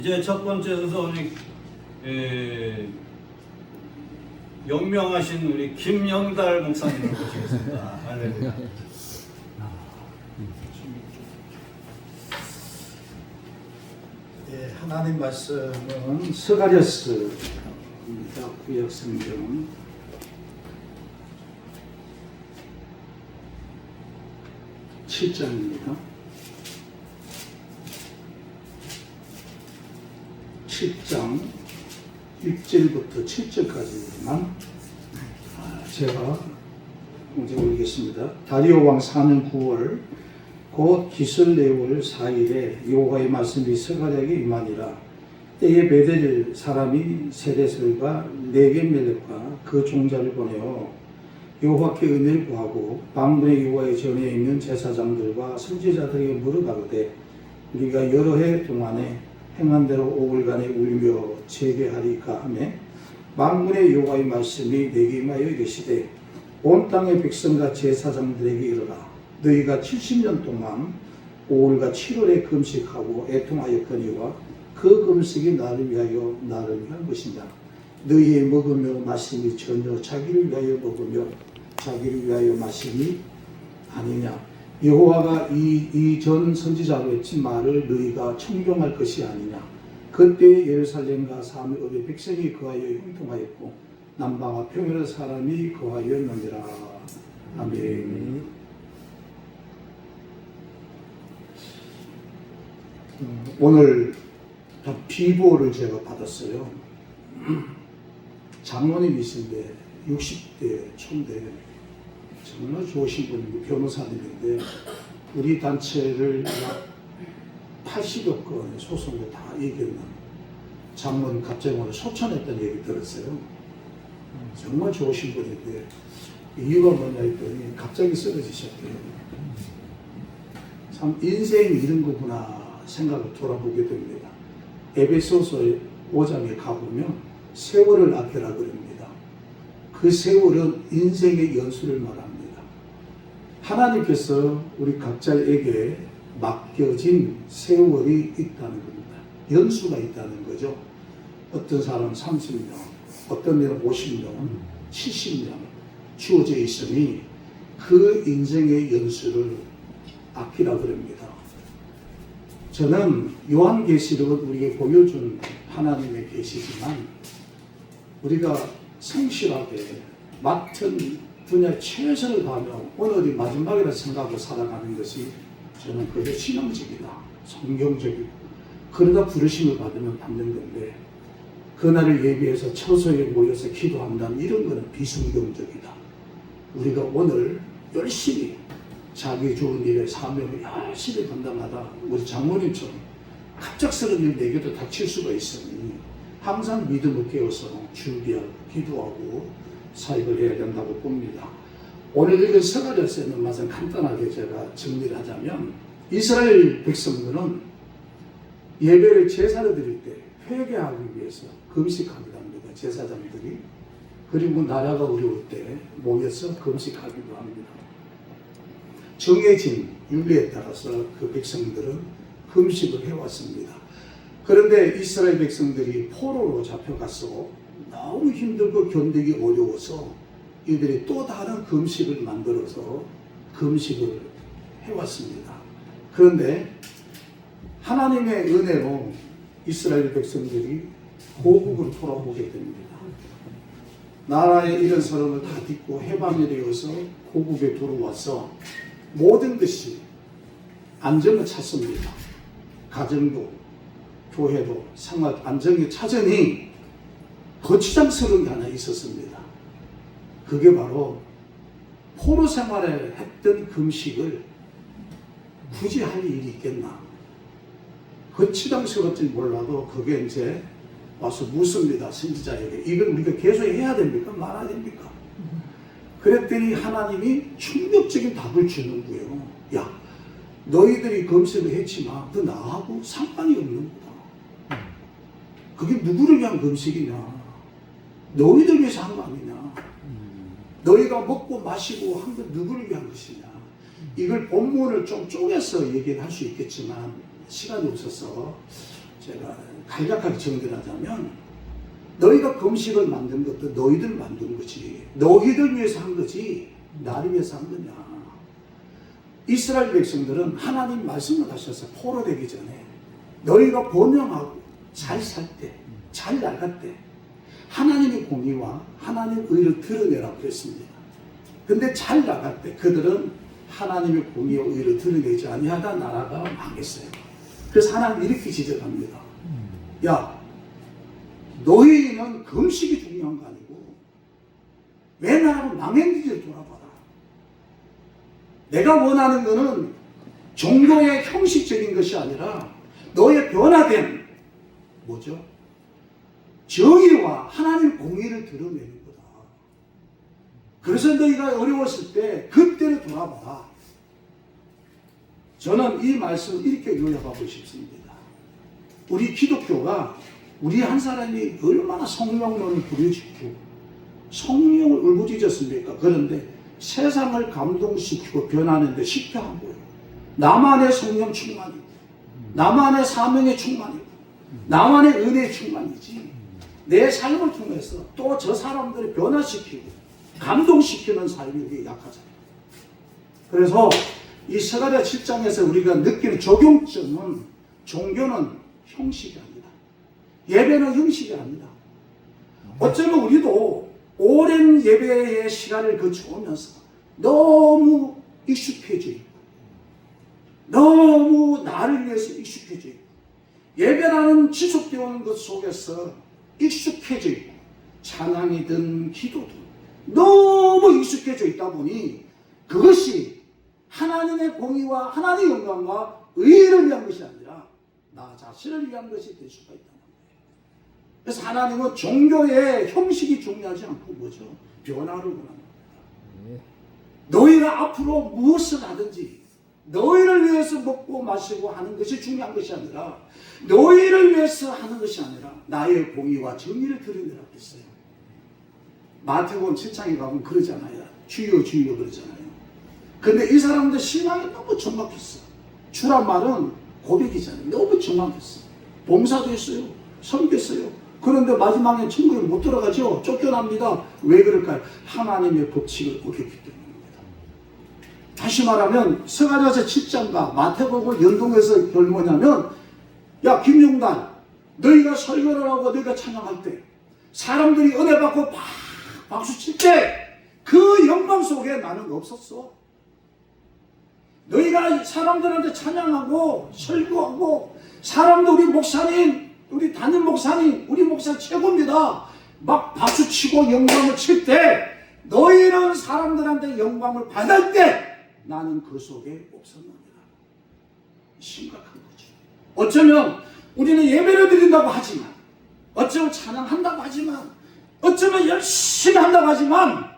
이제 첫 번째 순서 우리 영명하신 우리 김영달 목사님을 모시겠습니다. 할렐루야. 예, 하나님 말씀은 스가랴서입니다. 구약 성경 7장입니다. 7장 1절부터 7절까지만 제가 공제 올리겠습니다. 다리오 왕 4년 9월 곧 기슬레월 4일에 여호와의 말씀이 스가랴에게 임하니라. 때에 베델 사람이 세데슬과 네겝멜렉과 그 종자를 보내어 여호와께 은혜를 구하고 방문의 여호와의 전에 있는 제사장들과 선지자들에게 물어가로되 우리가 여러 해 동안에 행한 대로 5일간에 울며 재개하리까 하매 만군의 여호와의 말씀이 내게 임하여 이르시되 온 땅의 백성과 제사장들에게 이르라. 너희가 70년 동안 5월과 7월에 금식하고 애통하였거니와 그 금식이 나를 위한 것이냐. 너희의 먹으며 마심이 전혀 자기를 위하여 먹으며 자기를 위하여 마심이 아니냐. 여호와가 이 전 선지자로 했지 말을 너희가 청종할 것이 아니냐. 그때 예루살렘과 사무엘의 백성이 그하여 형통하였고 남방과 평야의 사람이 그하였느니라. 아멘. 오늘 비보를 제가 받았어요. 장로님이신데 60대 초인데 정말 좋으신 분이고 변호사님인데 우리 단체를 약 80여 건의 소송을 다 이겼는 장로님 갑자기 오늘 소천했다는 얘기 들었어요. 정말 좋으신 분인데 이유가 뭐냐 했더니 갑자기 쓰러지셨대요. 참 인생이 이런 거구나 생각을 돌아보게 됩니다. 에베소서 5장에 가보면 세월을 아껴라 그럽니다. 그 세월은 인생의 연수를 말합니다. 하나님께서 우리 각자에게 맡겨진 세월이 있다는 겁니다. 연수가 있다는 거죠. 어떤 사람은 30년, 어떤 데는 50년, 70년 주어져 있으니 그 인생의 연수를 아끼라 그럽니다. 저는 요한계시록은 우리에게 보여준 하나님의 계시지만 우리가 성실하게 맡은 분야에 최선을 다하며 오늘이 마지막이라 생각하고 살아가는 것이 저는 그게 신앙적이다, 성경적이고 그러다 부르심을 받으면 받는 건데 그날을 예비해서 처소에 모여서 기도한다는 이런 거는 비성경적이다. 우리가 오늘 열심히 자기 좋은 일에 사명을 열심히 감당하다 우리 장모님처럼 갑작스러운 일 내게도 닥칠 수가 있으니 항상 믿음을 깨워서 준비하고 기도하고 사역을 해야 된다고 봅니다. 오늘 읽은 스가랴서에 있는 말씀 간단하게 제가 정리를 하자면 이스라엘 백성들은 예배를 제사를 드릴 때 회개하기 위해서 금식하기도 합니다. 제사장들이. 그리고 나라가 어려울 때 모여서 금식하기도 합니다. 정해진 율리에 따라서 그 백성들은 금식을 해왔습니다. 그런데 이스라엘 백성들이 포로로 잡혀가서 너무 힘들고 견디기 어려워서 이들이 또 다른 금식을 만들어서 금식을 해왔습니다. 그런데 하나님의 은혜로 이스라엘 백성들이 고국으로 돌아오게 됩니다. 나라의 이런 서름을 다 딛고 해방이 되어서 고국에 돌아와서 모든 것이 안정을 찾습니다. 가정도 교회도 생활 안정이 찾으니 거추장스러운 게 하나 있었습니다. 그게 바로 포로 생활에 했던 금식을 굳이 할 일이 있겠나. 거추장스럽지 몰라도 그게 이제 와서 묻습니다. 선지자에게. 이걸 우리가 계속 해야 됩니까? 말아야 됩니까? 그랬더니 하나님이 충격적인 답을 주는 거예요. 야, 너희들이 금식을 했지만 그 나하고 상관이 없는 거다. 그게 누구를 위한 금식이냐? 너희들 위해서 한 거 아니냐? 너희가 먹고 마시고 한 건 누구를 위한 것이냐? 이걸 본문을 좀 쪼개서 얘기를 할 수 있겠지만 시간이 없어서 제가 간략하게 정리하자면 너희가 금식을 만든 것도 너희들 만든 거지. 너희들 위해서 한 거지. 나를 위해서 한 거냐. 이스라엘 백성들은 하나님 말씀을 하셔서 포로되기 전에 너희가 번영하고 잘 살 때, 잘 나갈 때 하나님의 공의와 하나님의 의를 드러내라고 그랬습니다. 근데 잘 나갈 때 그들은 하나님의 공의와 의를 드러내지 아니하다 나라가 망했어요. 그래서 하나님 이렇게 지적합니다. 야, 너희는 금식이 중요한 거 아니고 왜 나라가 망했는지를 돌아봐라. 내가 원하는 것은 종교의 형식적인 것이 아니라 너의 변화된 뭐죠? 정의와 하나님의 공의를 드러내는 거다. 그래서 너희가 어려웠을 때 그때를 돌아봐라. 저는 이 말씀을 이렇게 요약하고 싶습니다. 우리 기독교가 우리 한 사람이 얼마나 성령론을 부려지고 성령을 울부짖었습니까? 그런데 세상을 감동시키고 변하는 데 실패하고요. 나만의 성령 충만이고 나만의 사명의 충만이고 나만의 은혜의 충만이지 내 삶을 통해서 또 저 사람들을 변화시키고 감동시키는 삶이 우리 약하잖아요. 그래서 이 스가랴 7장에서 우리가 느끼는 적용점은 종교는 형식이 아니다. 예배는 형식이 아니다. 어쩌면 우리도 오랜 예배의 시간을 거쳐오면서 너무 익숙해져 있고 너무 나를 위해서 익숙해져 있고 예배라는 지속되어 오는 것 속에서 익숙해져 있고 찬양이든 기도든 너무 익숙해져 있다 보니 그것이 하나님의 공의와 하나님의 영광과 의를 위한 것이 아니라 나 자신을 위한 것이 될 수가 있다는 거예요. 그래서 하나님은 종교의 형식이 중요하지 않고 뭐죠? 변화를 원하는 겁니다. 너희가 앞으로 무엇을 하든지 너희를 위해서 먹고 마시고 하는 것이 중요한 것이 아니라 너희를 위해서 하는 것이 아니라 나의 공의와 정의를 드러내라고 했어요. 마태복음 7장에 가면 그러잖아요. 주여 주여 그러잖아요. 근데 이 사람들 신앙이 너무 정확했어. 주란 말은 고백이잖아요. 너무 정확했어. 봉사도 했어요. 섬겼어요. 그런데 마지막에 천국에 못 들어가죠. 쫓겨납니다. 왜 그럴까요? 하나님의 법칙을 어겼기 때문입니다. 다시 말하면 스가랴서 7장과 마태복음 연동해서 뭐냐면 야 김용단 너희가 설교를 하고 너희가 찬양할 때 사람들이 은혜 받고 박수 칠 때 그 영광 속에 나는 없었어. 너희가 사람들한테 찬양하고 설교하고 사람들 우리 목사님 우리 담임 목사님 우리 목사 최고입니다 막 박수치고 영광을 칠 때 너희는 사람들한테 영광을 받을 때 나는 그 속에 없었느니라. 심각한 거죠. 어쩌면 우리는 예배를 드린다고 하지만 어쩌면 찬양한다고 하지만 어쩌면 열심히 한다고 하지만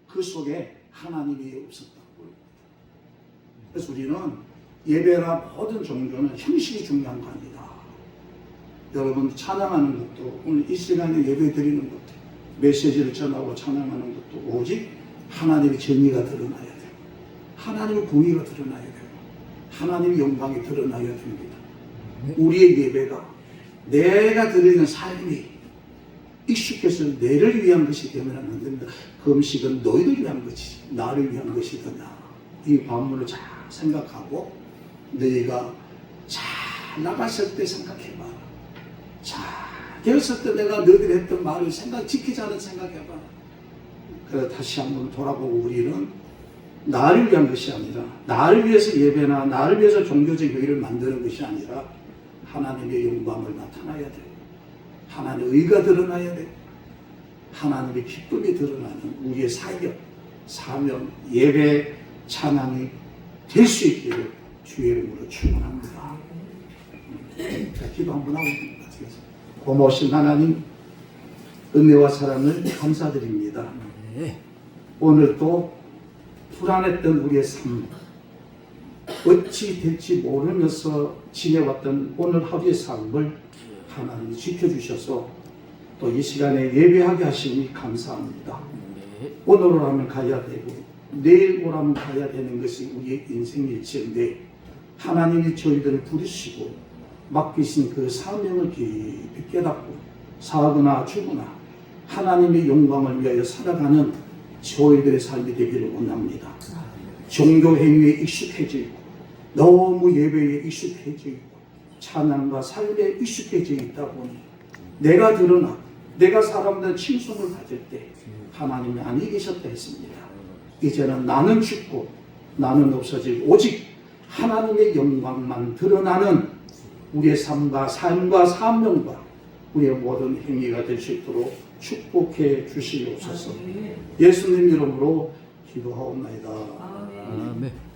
그 속에 하나님이 없었다고 합니다. 그래서 우리는 예배나 모든 종교는 형식이 중요한 거 아니다. 여러분 찬양하는 것도 오늘 이 시간에 예배 드리는 것도 메시지를 전하고 찬양하는 것도 오직 하나님의 정의가 드러나야 돼요. 하나님의 공의가 드러나야 돼요. 하나님의 영광이 드러나야 됩니다. 우리의 예배가 내가 드리는 삶이 익숙해서 내를 위한 것이 되면 안 됩니다. 금식은 너희를 위한 것이지 나를 위한 것이더냐. 이 관문을 잘 생각하고 너희가 잘 나갔을 때 생각해봐. 잘 되었을 때 내가 너희들이 했던 말을 지키자는 생각해봐. 그래서 다시 한번 돌아보고 우리는 나를 위한 것이 아니라 나를 위해서 예배나 나를 위해서 종교적 의의를 만드는 것이 아니라 하나님의 영광을 나타나야 돼요. 하나님의 의가 드러나야 돼요. 하나님의 기쁨이 드러나는 우리의 사역, 사명, 예배, 찬양이 될 수 있기를 주의 이름으로 축원합니다. 자, 기도 한번 하고 있습니다. 고마우신 하나님 은혜와 사랑을 감사드립니다. 오늘 또 불안했던 우리의 삶 어찌 될지 모르면서 지내왔던 오늘 하루의 삶을 하나님이 지켜주셔서 또 이 시간에 예배하게 하시니 감사합니다. 오늘 오라면 가야 되고 내일 오라면 가야 되는 것이 우리의 인생일지인데 하나님이 저희들을 부르시고 맡기신 그 사명을 깊이 깨닫고 사거나 죽으나 하나님의 영광을 위하여 살아가는 저희들의 삶이 되기를 원합니다. 종교 행위에 익숙해져 있고 너무 예배에 익숙해져 있고 찬양과 삶에 익숙해져 있다 보니 내가 드러나 내가 사람들 칭송을 받을 때 하나님이 아니 계셨다 했습니다. 이제는 나는 죽고 나는 없어지고 오직 하나님의 영광만 드러나는 우리의 삶과 사명과 우리의 모든 행위가 될 수 있도록 축복해 주시옵소서. 예수님 이름으로 기도하옵나이다. 아멘.